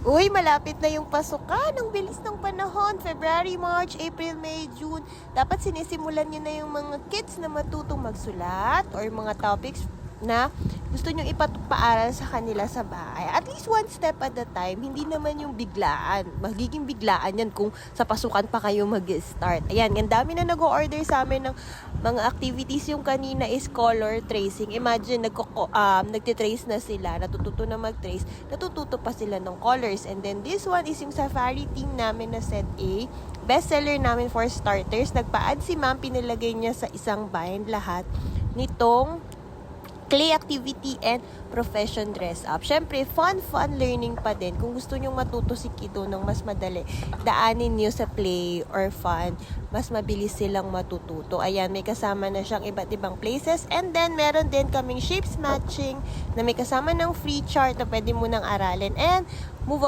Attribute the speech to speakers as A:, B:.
A: Uy, malapit na yung pasukan. Ang bilis ng panahon. February, March, April, May, June. Dapat sinisimulan nyo na yung mga kids na matutong magsulat or mga topics na gusto nyong ipapaaral sa kanila sa bahay. At least one step at a time. Hindi naman yung biglaan. Magiging biglaan yan kung sa pasukan pa kayo mag-start. Ayan, ang dami na nag-order sa amin ng mga activities. Yung kanina is color tracing. Imagine, nagtitrace na sila. Natututo na mag-trace. Natututo pa sila ng colors. And then this one is yung safari team namin na set A. Bestseller namin for starters. Nagpa-add si ma'am. Pinilagay niya sa isang bind lahat nitong clay activity and profession dress up. Syempre, fun learning pa din. Kung gusto nyong matuto si kiddo ng mas madali, daanin nyo sa play or fun, mas mabilis silang matututo. Ayan, may kasama na siyang iba't ibang places. And then, meron din kaming shapes matching na may kasama ng free chart na pwede mo nang aralin. And, move